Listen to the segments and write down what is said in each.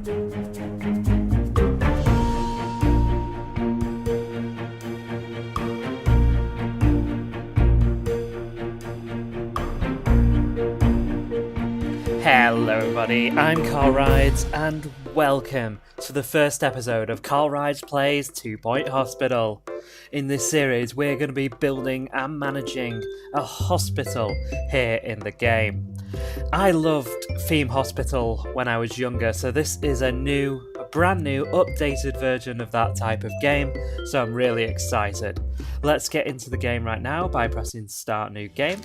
Hello everybody, I'm CarlRyds and welcome to the first episode of CarlRyds Plays 2 Point Hospital. In this series we're going to be building and managing a hospital here in the game. I loved Theme Hospital when I was younger, so this is a brand new, updated version of that type of game, so I'm really excited. Let's get into the game right now by pressing Start New Game.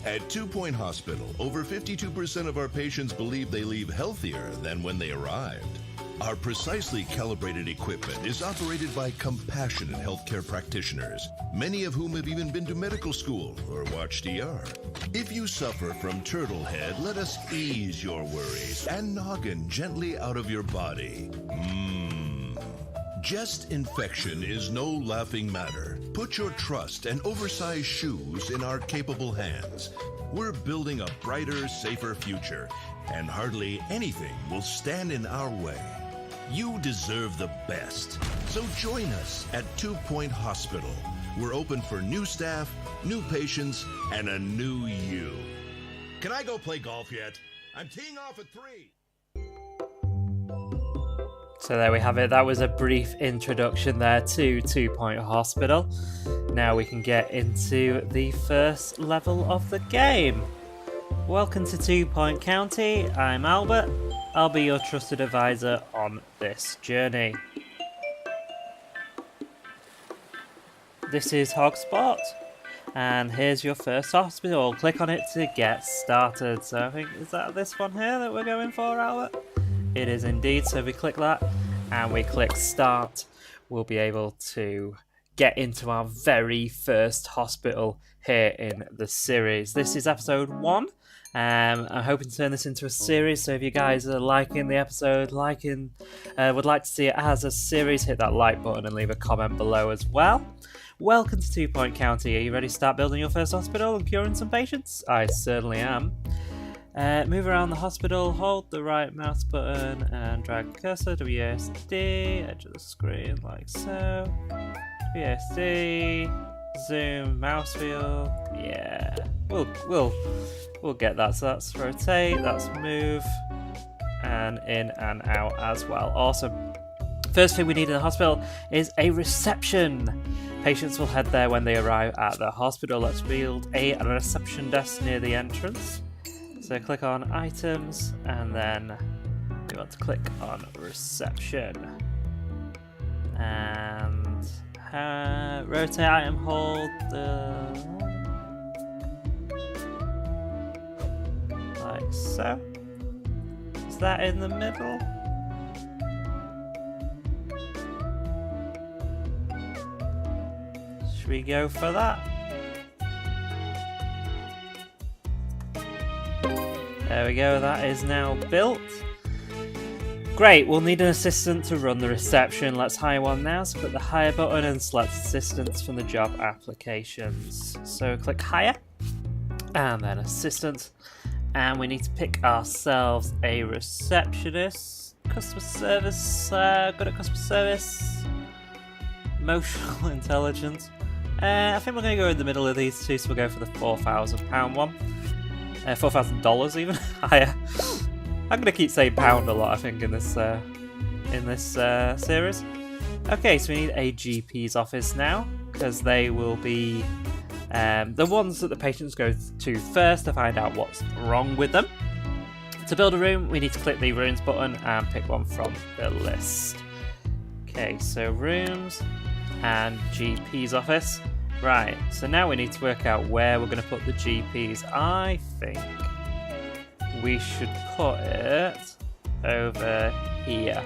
At 2 Point Hospital, over 52% of our patients believe they leave healthier than when they arrived. Our precisely calibrated equipment is operated by compassionate healthcare practitioners, many of whom have even been to medical school or watched ER. If you suffer from turtle head, let us ease your worries and noggin gently out of your body. Chest infection is no laughing matter. Put your trust and oversized shoes in our capable hands. We're building a brighter, safer future, and hardly anything will stand in our way. You deserve the best. So join us at 2 Point Hospital. We're open for new staff, new patients, and a new you. Can I go play golf yet? I'm teeing off at 3. So there we have it. That was a brief introduction there to 2 Point Hospital. Now we can get into the first level of the game. Welcome to 2 Point County. I'm Albert. I'll be your trusted advisor on this journey. This is Hogspot, and here's your first hospital. Click on it to get started. So I think, is that this one here that we're going for, Albert? It is indeed, so if we click that and we click start, we'll be able to get into our very first hospital here in the series. This is episode 1. I'm hoping to turn this into a series, so if you guys are liking the episode, would like to see it as a series, hit that like button and leave a comment below as well. Welcome to 2 Point County. Are you ready to start building your first hospital and curing some patients? I certainly am. Move around the hospital, hold the right mouse button and drag cursor WASD, edge of the screen like so. WASD, zoom, mouse wheel, yeah. We'll get that. So that's rotate, that's move, and in and out as well. Awesome. First thing we need in the hospital is a reception. Patients will head there when they arrive at the hospital. Let's build a reception desk near the entrance. So click on items and then we want to click on reception and rotate item, hold like so. Is that in the middle? Should we go for that? There we go, that is now built. Great, we'll need an assistant to run the reception. Let's hire one now. So click the hire button and select assistants from the job applications. So click hire and then assistant. And we need to pick ourselves a receptionist. Customer service, good at customer service. Emotional intelligence. I think we're going to go in the middle of these two, so we'll go for the £4,000 one. $4,000 even higher. I'm gonna keep saying pound a lot, I think, in this series. Okay, so we need a GP's office now because they will be the ones that the patients go to first to find out what's wrong with them. To build a room, we need to click the rooms button and pick one from the list. Okay, so rooms and GP's office. Right, so now we need to work out where we're going to put the GPs. I think we should put it over here,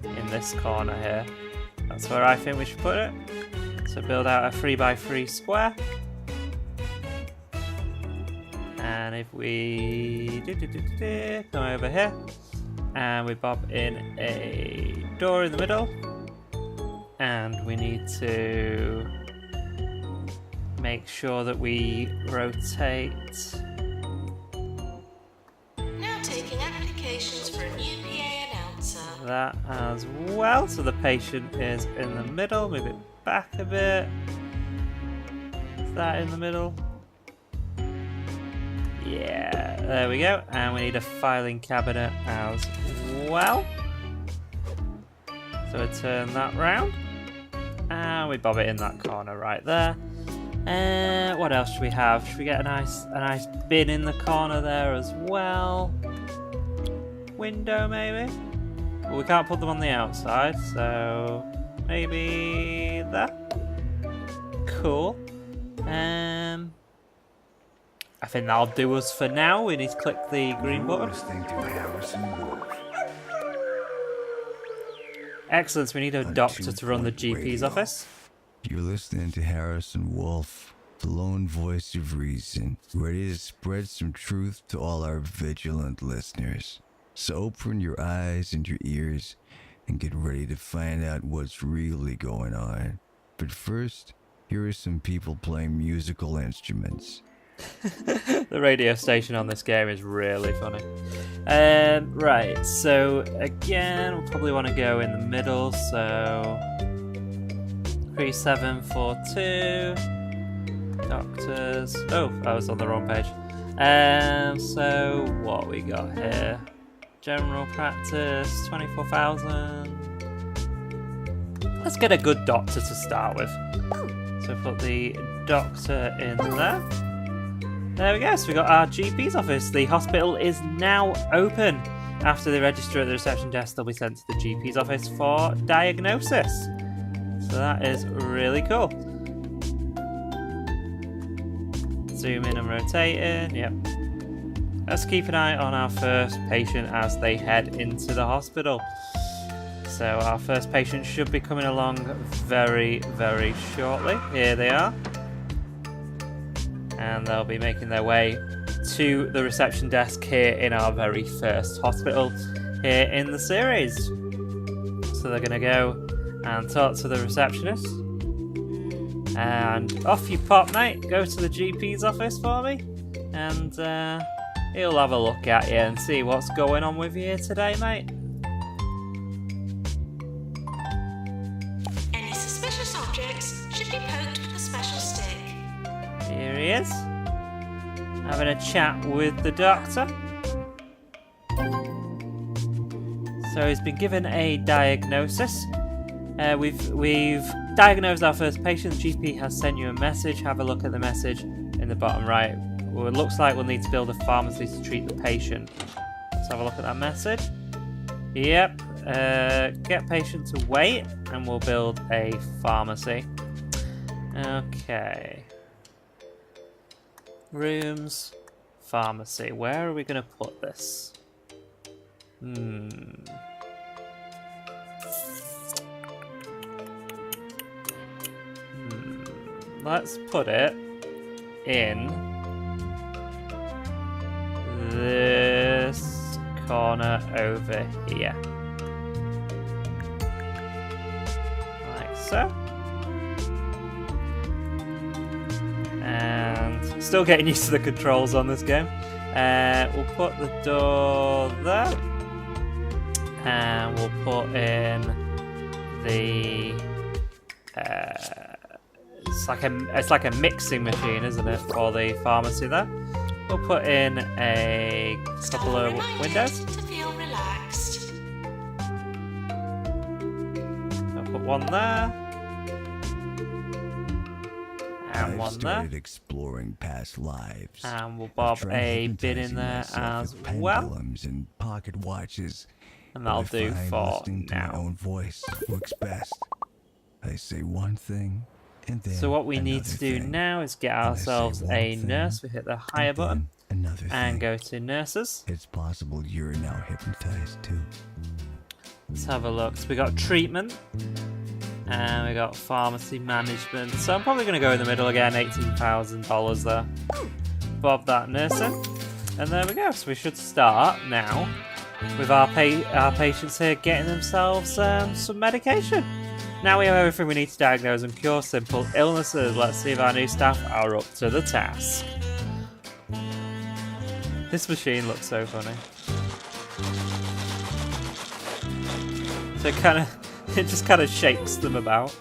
in this corner here. That's where I think we should put it. So build out a 3x3 square. And if we come over here, and we bob in a door in the middle, and we need to make sure that we rotate. Now taking applications for a new PA that as well. So the patient is in the middle. Move it back a bit. Is that in the middle? Yeah, there we go. And we need a filing cabinet as well. So we turn that round. And we bob it in that corner right there. What else should we have? Should we get a nice bin in the corner there as well? Window maybe? Well, we can't put them on the outside, so maybe that. Cool. I think that'll do us for now. We need to click the green button. Excellent, so we need a doctor to run the GP's office. You're listening to Harrison Wolf, the lone voice of reason, ready to spread some truth to all our vigilant listeners. So open your eyes and your ears and get ready to find out what's really going on. But first, here are some people playing musical instruments. The radio station on this game is really funny. Right, so again, we'll probably want to go in the middle, so 3742 doctors. Oh, I was on the wrong page. So what we got here? General practice, 24,000. Let's get a good doctor to start with. So put the doctor in there. There we go, so we got our GP's office. The hospital is now open. After they register at the reception desk, they'll be sent to the GP's office for diagnosis. So that is really cool. Zoom in and rotate in, yep. Let's keep an eye on our first patient as they head into the hospital. So our first patient should be coming along very, very shortly. Here they are. And they'll be making their way to the reception desk here in our very first hospital here in the series. So they're going to go and talk to the receptionist. And off you pop, mate. Go to the GP's office for me. And he'll have a look at you and see what's going on with you here today, mate. Any suspicious objects should be poked with a special stick. Here he is, having a chat with the doctor. So he's been given a diagnosis. We've diagnosed our first patient. The GP has sent you a message. Have a look at the message in the bottom right. Well, it looks like we'll need to build a pharmacy to treat the patient. Let's have a look at that message. Yep. Get patient to wait, and we'll build a pharmacy. Okay. Rooms, pharmacy. Where are we going to put this? Let's put it in this corner over here. Like so. And still getting used to the controls on this game. We'll put the door there. And we'll put in the it's like a mixing machine, isn't it, for the pharmacy there. We'll put in a couple of windows. To feel relaxed. I'll put one there. And I've one started there. exploring past lives. And we'll bob a bin in there as well. Pendulums and pocket watches. And that'll I do find for listening to my now. own voice works best. I say one thing, and then So what we need another to do thing. now is get And I say ourselves one a thing, nurse. We hit the and higher button then another and thing. go to nurses. It's possible you're now hypnotized too. Let's have a look. So we got treatment. And we got pharmacy management. So I'm probably going to go in the middle again. $18,000 there. Bob that nurse in. And there we go. So we should start now with our patients here getting themselves some medication. Now we have everything we need to diagnose and cure simple illnesses. Let's see if our new staff are up to the task. This machine looks so funny. So it just kind of shakes them about.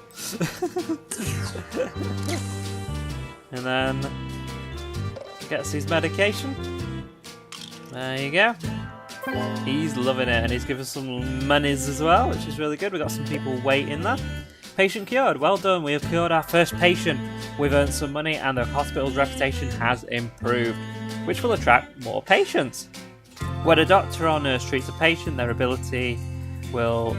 And then gets his medication. There you go. He's loving it, and he's given some monies as well, which is really good. We've got some people waiting there. Patient cured. Well done. We have cured our first patient. We've earned some money, and the hospital's reputation has improved, which will attract more patients. When a doctor or nurse treats a patient, their ability will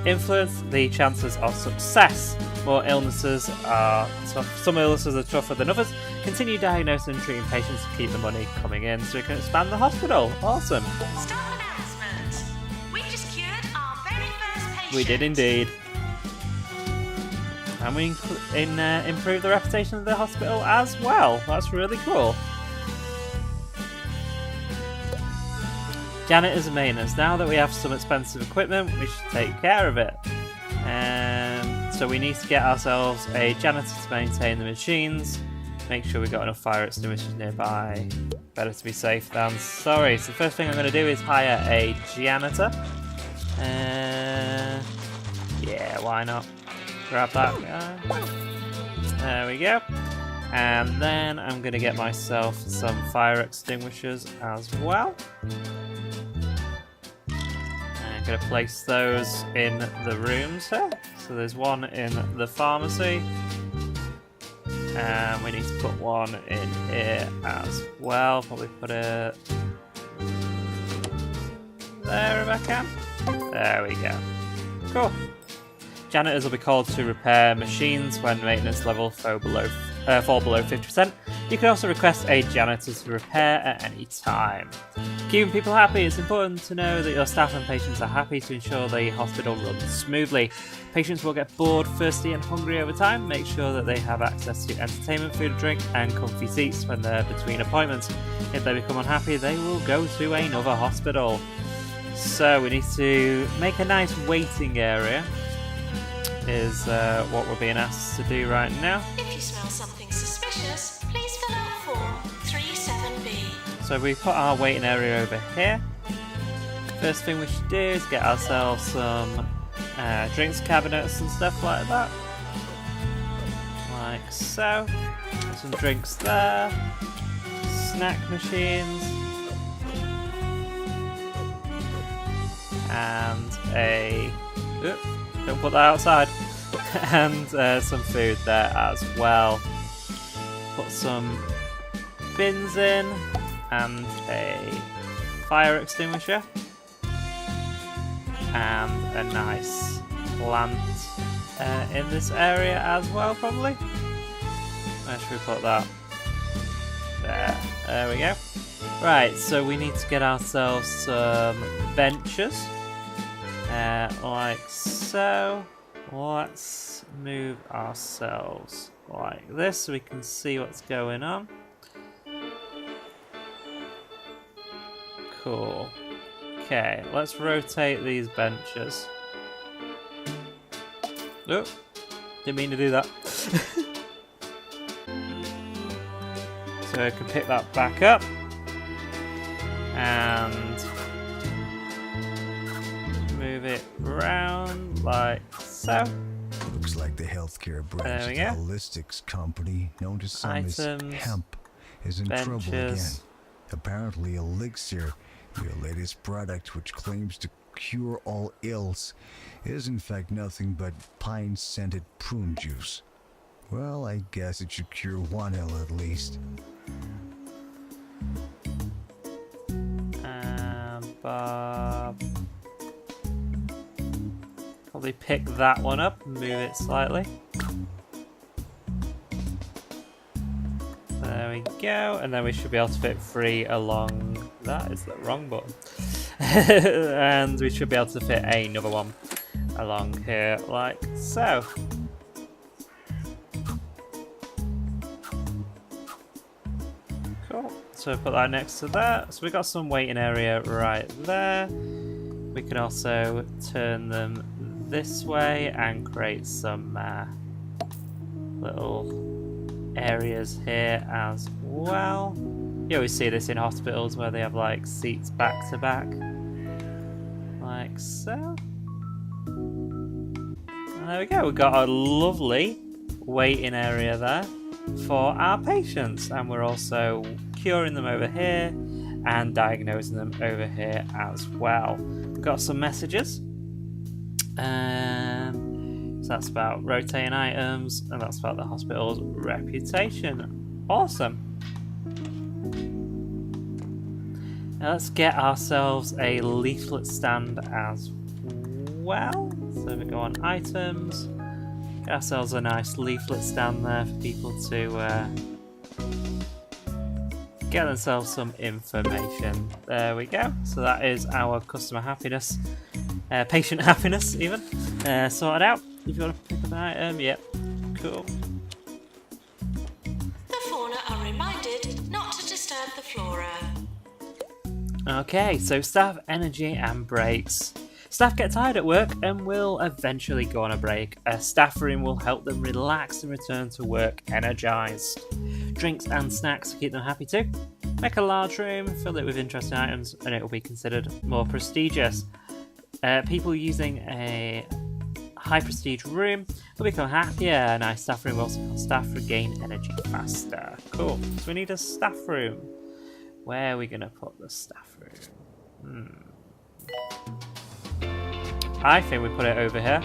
influence the chances of success. More illnesses are tough. Some illnesses are tougher than others. Continue diagnosing and treating patients to keep the money coming in so we can expand the hospital. Awesome. Staff announcement. We just cured our very first patient. We did indeed. And we improved the reputation of the hospital as well. That's really cool. Janitors and maintenance. Now that we have some expensive equipment, we should take care of it. So we need to get ourselves a janitor to maintain the machines. Make sure we've got enough fire extinguishers nearby. Better to be safe than sorry. So the first thing I'm going to do is hire a janitor. Yeah, why not? Grab that guy. There we go. And then I'm going to get myself some fire extinguishers as well. I'm going to place those in the rooms here. So there's one in the pharmacy. And we need to put one in here as well. Probably put it there if I can. There we go. Cool. Janitors will be called to repair machines when maintenance level fall below 50%. You can also request a janitor to repair at any time. Keeping people happy, it's important to know that your staff and patients are happy to ensure the hospital runs smoothly. Patients will get bored, thirsty and hungry over time. Make sure that they have access to entertainment, food, drink and comfy seats when they're between appointments. If they become unhappy, they will go to another hospital. So we need to make a nice waiting area. Is what we're being asked to do right now. If you smell something suspicious, please fill out form 37B. So we put our waiting area over here. First thing we should do is get ourselves some drinks cabinets and stuff like that. Like so. Some drinks there. Snack machines. And a... Oops. Don't put that outside. And some food there as well. Put some bins in and a fire extinguisher and a nice plant in this area as well, probably. Where should we put that? There we go. Right, so we need to get ourselves some benches. Like so. Let's move ourselves like this so we can see what's going on. Cool. Okay, let's rotate these benches. Oh, didn't mean to do that. So I can pick that back up. And move it round like so. Looks like the healthcare branch of the Holistics company, known to some as Hemp, is in trouble again. Apparently Elixir, your latest product which claims to cure all ills, is in fact nothing but pine-scented prune juice. Well, I guess it should cure one ill at least. Bob. Probably pick that one up and move it slightly. There we go, and then we should be able to fit 3 along. That is the wrong button. And we should be able to fit another one along here, like so. Cool. So put that next to that. So we got some waiting area right there. We can also turn them this way and create some little areas here as well. You always see this in hospitals where they have like seats back to back, like so. And there we go, we've got a lovely waiting area there for our patients, and we're also curing them over here and diagnosing them over here as well. We've got some messages. So that's about rotating items, and that's about the hospital's reputation. Awesome. Now let's get ourselves a leaflet stand as well. So we go on items, get ourselves a nice leaflet stand there for people to get themselves some information. There we go. So that is our customer happiness, patient happiness even, sorted out. If you want to pick up an item, yep, cool. The fauna are reminded not to disturb the flora. Okay, so staff energy and breaks. Staff get tired at work and will eventually go on a break. A staff room will help them relax and return to work energized. Drinks and snacks to keep them happy too. Make a large room, fill it with interesting items, and it will be considered more prestigious. People using a high prestige room will become happier. A nice staff room will also help staff regain energy faster. Cool. So we need a staff room. Where are we going to put the staff room? I think we put it over here.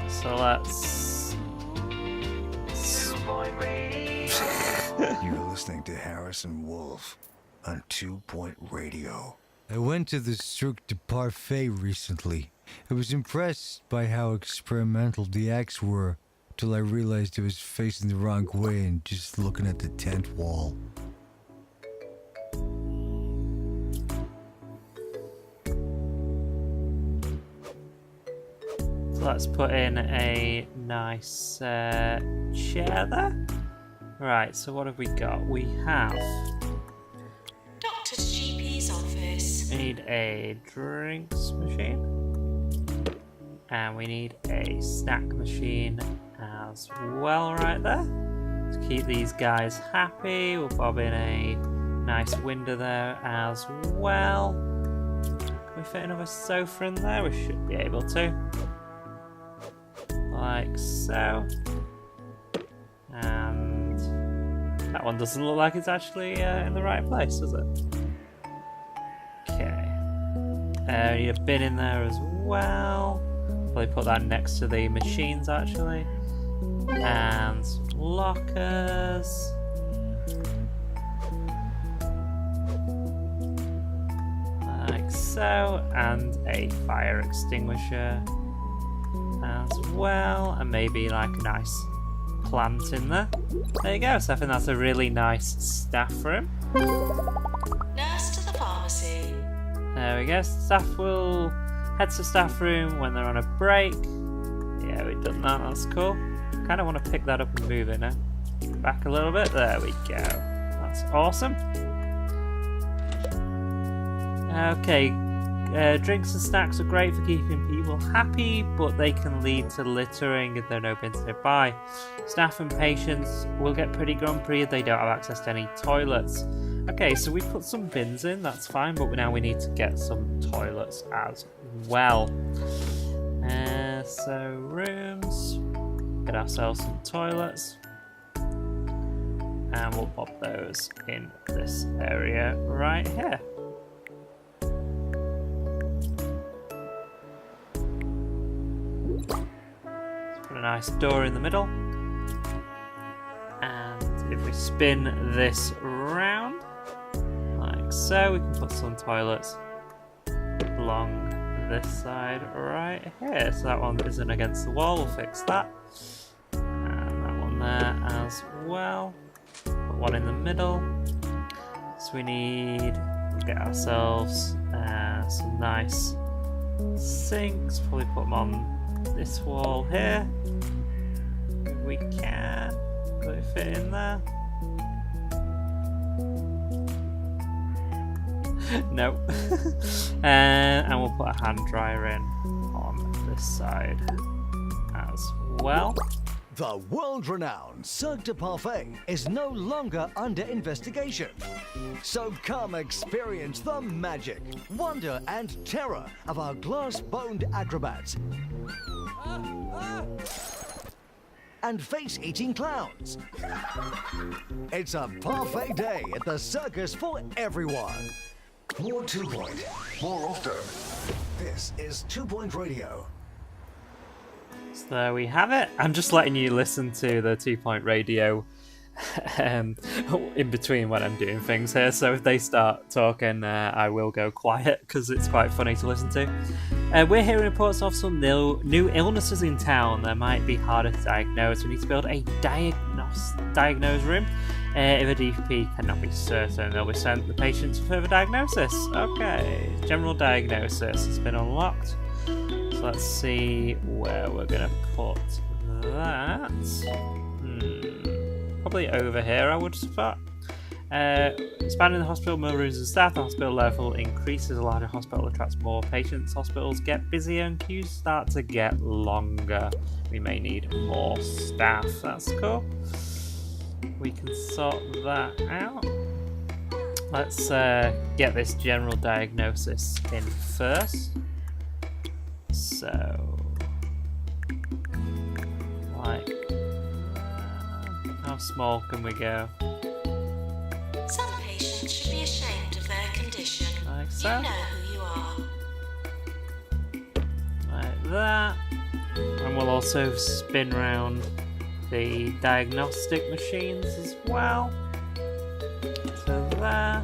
So let's... You're listening to Harrison Wolf on 2 Point Radio. I went to the Cirque du Parfait recently. I was impressed by how experimental the acts were, till I realized I was facing the wrong way and just looking at the tent wall. So let's put in a nice chair there. Right, so what have we got? We have... Doctor's GP's office. We need a drinks machine. And we need a snack machine as well right there. To keep these guys happy, we'll bob in a nice window there as well. Can we fit another sofa in there? We should be able to. Like so. And that one doesn't look like it's actually in the right place, does it? Okay. We need a bin in there as well. Probably put that next to the machines actually. And lockers. Like so. And a fire extinguisher as well. And maybe like a nice plant in there. There you go. So I think that's a really nice staff room. Nurse to the pharmacy. There we go. Staff will head to staff room when they're on a break. Yeah, we've done that. That's cool. Kind of want to pick that up and move it now. Back a little bit. There we go. That's awesome. Okay. Drinks and snacks are great for keeping people happy, but they can lead to littering if there are no bins nearby. Staff and patients will get pretty grumpy if they don't have access to any toilets. Okay, so we put some bins in, that's fine, but now we need to get some toilets as well. So rooms, get ourselves some toilets, and we'll pop those in this area right here. Let's put a nice door in the middle, and if we spin this round, like so, we can put some toilets along this side right here. So that one isn't against the wall, we'll fix that. And that one there as well. Put one in the middle. So we need to get ourselves some nice sinks. Probably put them on this wall here. If we can. Will it fit in there? No. And we'll put a hand dryer in on this side as well. The world-renowned Cirque du Parfait is no longer under investigation. So come experience the magic, wonder and terror of our glass-boned acrobats and face-eating clowns. It's a parfait day at the circus for everyone. More 2 Point, more often. This is 2 Point Radio. So there we have it. I'm just letting you listen to the 2 Point Radio in between when I'm doing things here. So if they start talking, I will go quiet because it's quite funny to listen to. We're hearing reports of some new illnesses in town that might be harder to diagnose. We need to build a diagnose room. If a DP cannot be certain, they'll be sent the patient for further diagnosis. Okay, general diagnosis has been unlocked. So let's see where we're going to put that. Probably over here, I would thought. Expanding the hospital, more rooms and staff. The hospital level increases. A larger hospital attracts more patients. Hospitals get busier and queues start to get longer. We may need more staff. That's cool. We can sort that out. Let's get this general diagnosis in first. So, like, how small can we go? Some patients should be ashamed of their condition. Like so. You know who you are. Like that. And we'll also spin round the diagnostic machines as well. So there.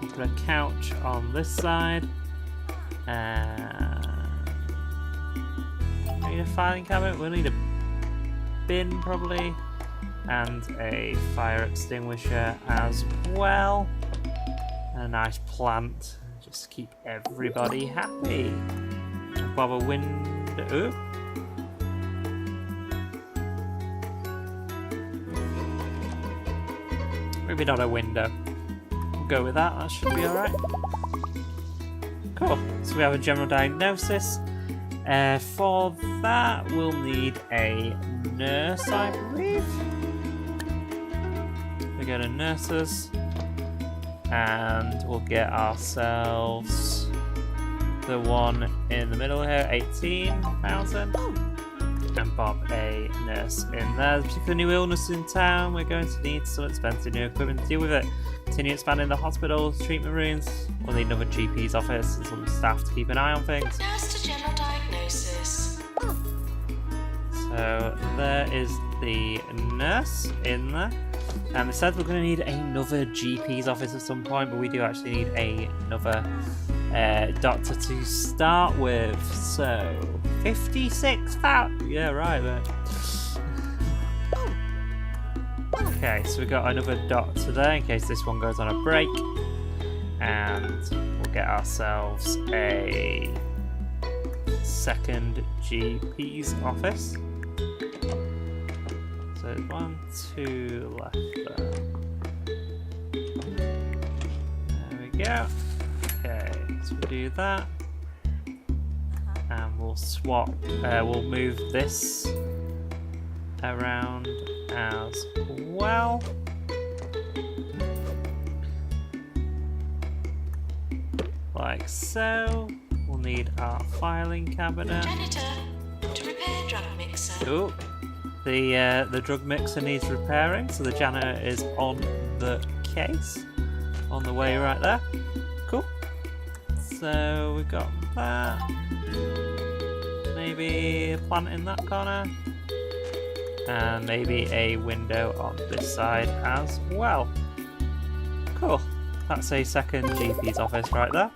We'll put a couch on this side. And we need a filing cabinet. We'll need a bin probably. And a fire extinguisher as well. And a nice plant. Just keep everybody happy. Above a window. Ooh. Maybe not a window. We'll go with that. That should be alright. Cool. So we have a general diagnosis. For that, we'll need a nurse, I believe. We go to nurses. And we'll get ourselves the one in the middle here, 18,000. And Bob a nurse in there. There's a particular new illness in town. We're going to need some expensive new equipment to deal with it. Continue expanding the hospitals, treatment rooms. We'll need another GP's office and some staff to keep an eye on things. Nurse to general diagnosis. So there is the nurse in there. And they said we're going to need another GP's office at some point, but we do actually need another doctor to start with. So 56,000. Yeah, right there. Okay, so we've got another doctor there in case this one goes on a break. And we'll get ourselves a second GP's office. So 1, 2 left there. There we go. Okay, so we'll do that. And we'll swap, we'll move this around as well. Like so. We'll need our filing cabinet. Janitor to repair drug mixer. Ooh. The drug mixer needs repairing, so the janitor is on the case. On the way right there. Cool. So we've got that. Maybe a plant in that corner. And maybe a window on this side as well. Cool. That's a second GP's office right there.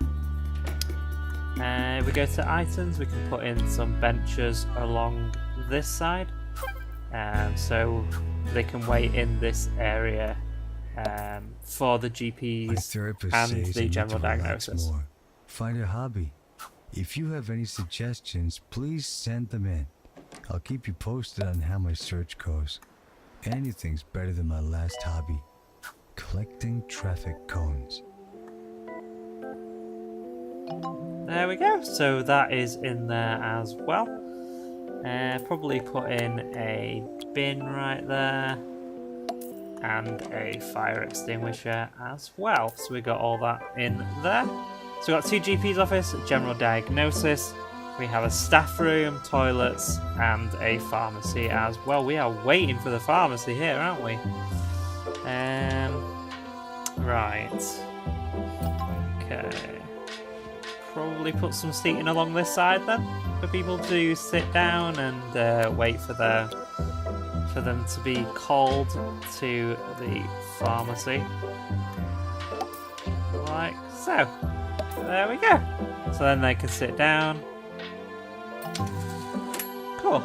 If we go to items, we can put in some benches along this side. So they can wait in this area for the My GPs therapist and says the I need general to relax diagnosis. more. Find a hobby. If you have any suggestions, please send them in. I'll keep you posted on how my search goes. Anything's better than my last hobby, collecting traffic cones. There we go. So that is in there as well. Probably put in a bin right there. And a fire extinguisher as well. So we got all that in there. So we got 2 GP's office, general diagnosis. We have a staff room, toilets, and a pharmacy as well. We are waiting for the pharmacy here, aren't we? Right. Okay. Probably put some seating along this side then, for people to sit down and wait for them to be called to the pharmacy. Like so. There we go. So then they can sit down. Cool.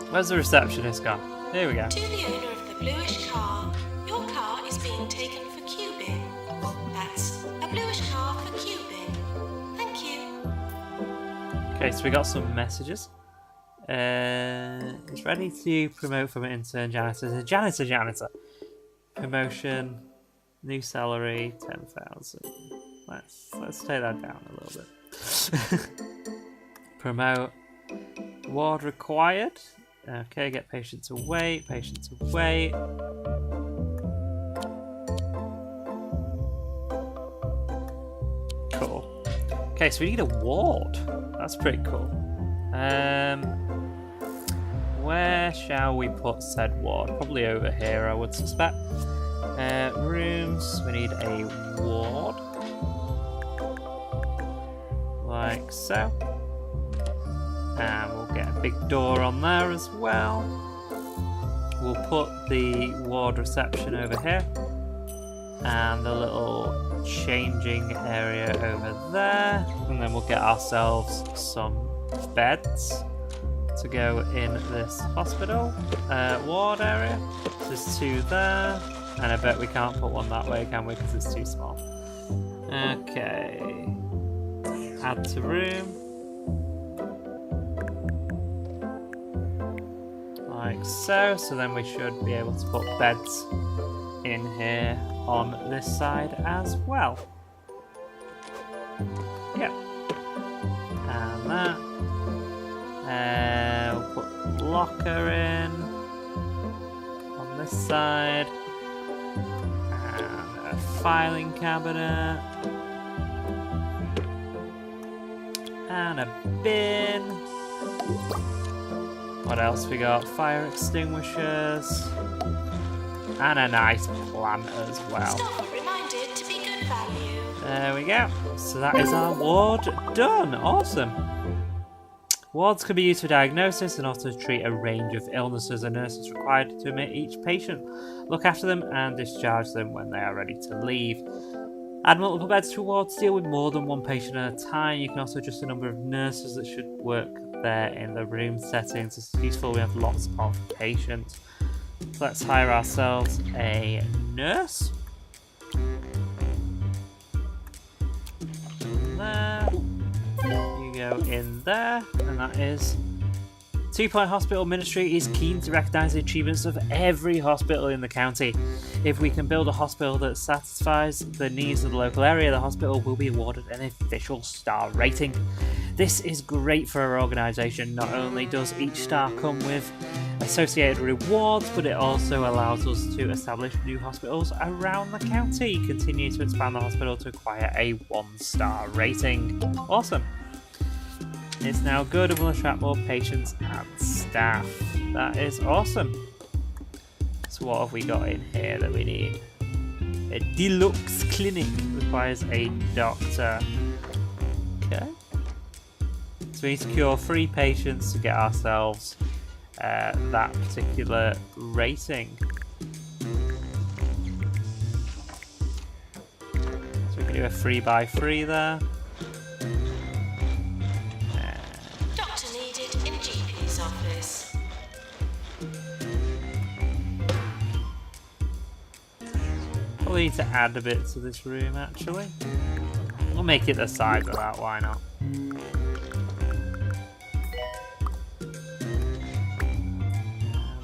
Where's the receptionist gone? Here we go. To the owner of the bluish car, your car is being taken for Q-bin. That's a bluish car for Q-bin. Thank you. Okay, so we got some messages. It's ready to promote from an intern janitor to janitor. Promotion, new salary, 10,000. Let's take that down a little bit. Promote. Ward required. Okay, get patient to wait. Cool. Okay, so we need a ward. That's pretty cool. Where shall we put said ward? Probably over here, I would suspect. Rooms. We need a ward. Like so. And we'll get a big door on there as well. We'll put the ward reception over here. And the little changing area over there. And then we'll get ourselves some beds to go in this hospital ward area. There's 2 there. And I bet we can't put one that way, can we? Because it's too small. Okay. Add to room. Like so. So then we should be able to put beds in here on this side as well. Yeah. And that. We'll put locker in on this side. And a filing cabinet. And a bin. What else we got? Fire extinguishers. And a nice plant as well. Staff are reminded to be good value. There we go. So that is our ward done. Awesome. Wards can be used for diagnosis and also to treat a range of illnesses. A nurse is required to admit each patient, look after them, and discharge them when they are ready to leave. Add multiple beds to wards, deal with more than one patient at a time. You can also adjust the number of nurses that should work there in the room settings. This is useful. We have lots of patients. So let's hire ourselves a nurse. There. You go in there, and that is 2 Point Hospital Ministry is keen to recognise the achievements of every hospital in the county. If we can build a hospital that satisfies the needs of the local area, the hospital will be awarded an official star rating. This is great for our organisation. Not only does each star come with associated rewards, but it also allows us to establish new hospitals around the county. Continue to expand the hospital to acquire a 1-star rating. Awesome. It's now good and will attract more patients and staff. That is awesome. So what have we got in here that we need? A deluxe clinic requires a doctor. Okay. So we need to secure 3 patients to get ourselves that particular rating. So we can do a 3x3 there. Doctor needed in GP's office. Probably need to add a bit to this room actually. We'll make it the size of that, why not?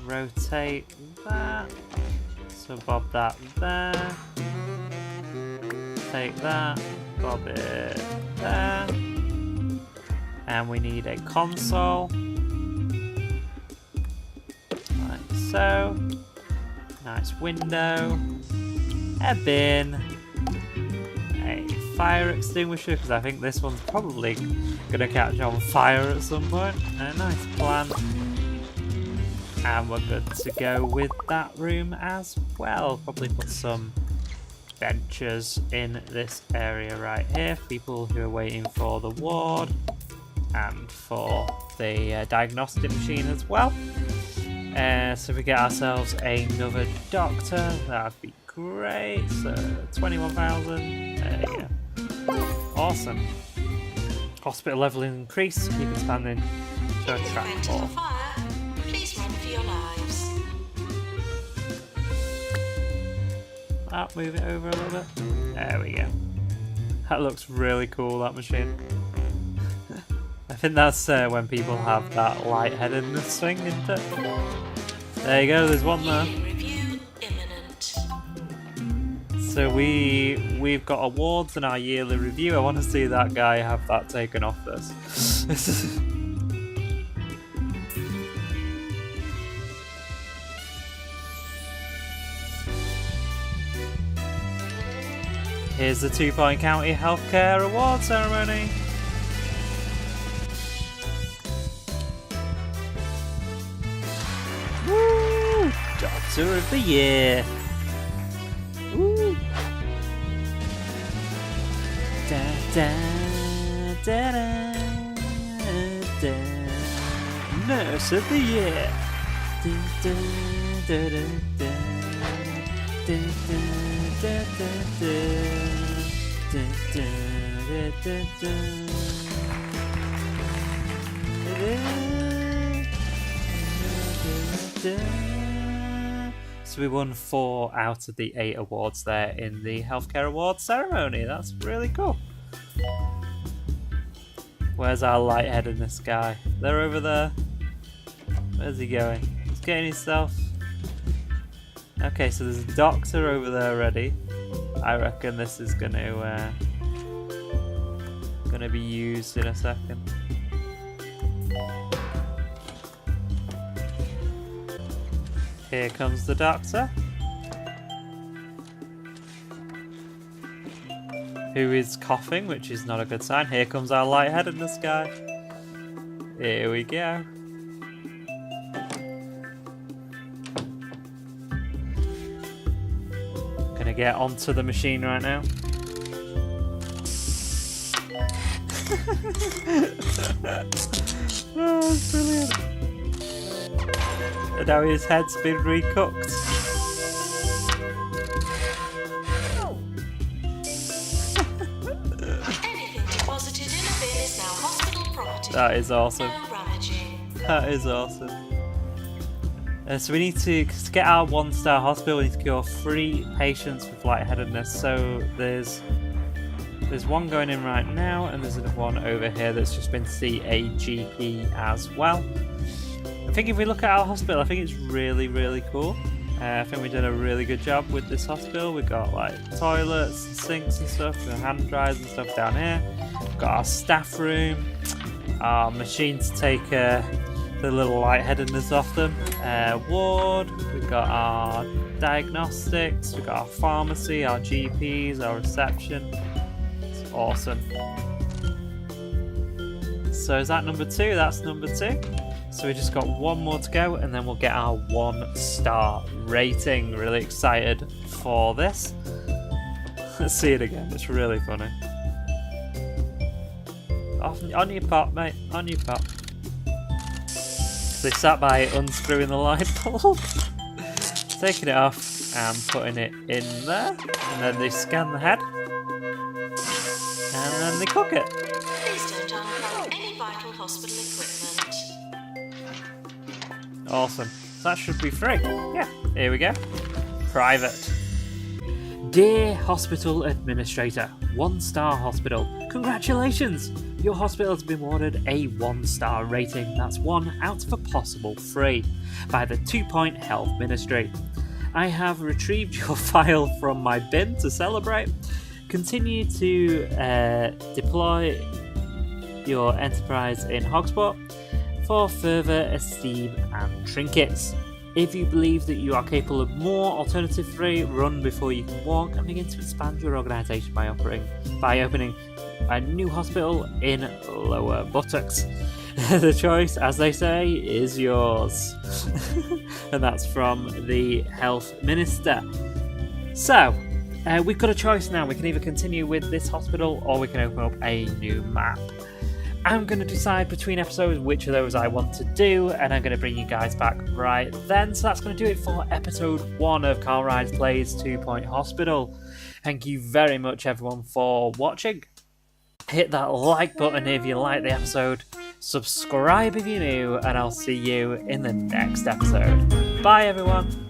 Rotate that. So bob that there. Take that, bob it there. And we need a console. so. Nice window. A bin. A fire extinguisher, because I think this one's probably going to catch on fire at some point. A nice plant. And we're good to go with that room as well. Probably put some benches in this area right here for people who are waiting for the ward and for the diagnostic machine as well. So if we get ourselves another doctor, that'd be great. So 21,000. There you go. Awesome. Hospital level increase. Keep expanding to attract more. Please run for your lives. Move it over a little bit. There we go. That looks really cool, that machine. I think that's when people have that lightheadedness thing, isn't it? There you go, there's one there. Review imminent. So we've got awards in our yearly review. I want to see that guy have that taken off this. Here's the 2 Point County Healthcare Award ceremony. Woo! Doctor of the Year. Woo! Da, da, da, da, da. Nurse of the Year. Da, da, da, da, da. Da, da, da, da, da. Da, da, da, da, da. So we won 4 out of the 8 awards there in the healthcare awards ceremony. That's really cool. Where's our lightheadedness guy? They're over there. Where's he going? He's getting himself. Okay, so there's a doctor over there already. I reckon this is gonna be used in a second. Here comes the doctor, who is coughing, which is not a good sign. Here comes our lightheadedness guy. Here we go. Gonna get onto the machine right now. Oh, that's brilliant. And now his head's been recooked. Anything deposited in a bin is now hospital property. That is awesome. No rummaging. That is awesome. So we need to get our 1-star hospital. We need to cure 3 patients with lightheadedness. So there's one going in right now, and there's another one over here that's just been to see a GP as well. I think if we look at our hospital, I think it's really, really cool. I think we did a really good job with this hospital. We've got like toilets, and sinks and stuff, and hand dryers and stuff down here. We've got our staff room, our machine to take the little lightheadedness off them. Ward, we've got our diagnostics, we've got our pharmacy, our GPs, our reception. It's awesome. So is that number 2? That's number 2. So we just got one more to go, and then we'll get our 1-star rating. Really excited for this. Let's see it again. It's really funny. On your pop, mate. On your pop. They start by unscrewing the light bulb, taking it off and putting it in there, and then they scan the head, and then they cook it. Please don't unplug any vital hospital equipment. Awesome. So that should be free. Yeah, here we go. Private. Dear Hospital Administrator, 1-star hospital, congratulations! Your hospital has been awarded a 1-star rating, that's 1 out of a possible 3, by the 2 Point Health Ministry. I have retrieved your file from my bin to celebrate. Continue to deploy your enterprise in Hogsport for further esteem and trinkets. If you believe that you are capable of more alternative-free, run before you can walk and begin to expand your organisation by opening a new hospital in Lower Buttocks. The choice, as they say, is yours. And that's from the Health Minister. So, we've got a choice now. We can either continue with this hospital or we can open up a new map. I'm going to decide between episodes which of those I want to do, and I'm going to bring you guys back right then. So that's going to do it for episode 1 of CarlRyds Plays 2 Point Hospital. Thank you very much, everyone, for watching. Hit that like button if you like the episode, subscribe if you're new, and I'll see you in the next episode. Bye, everyone.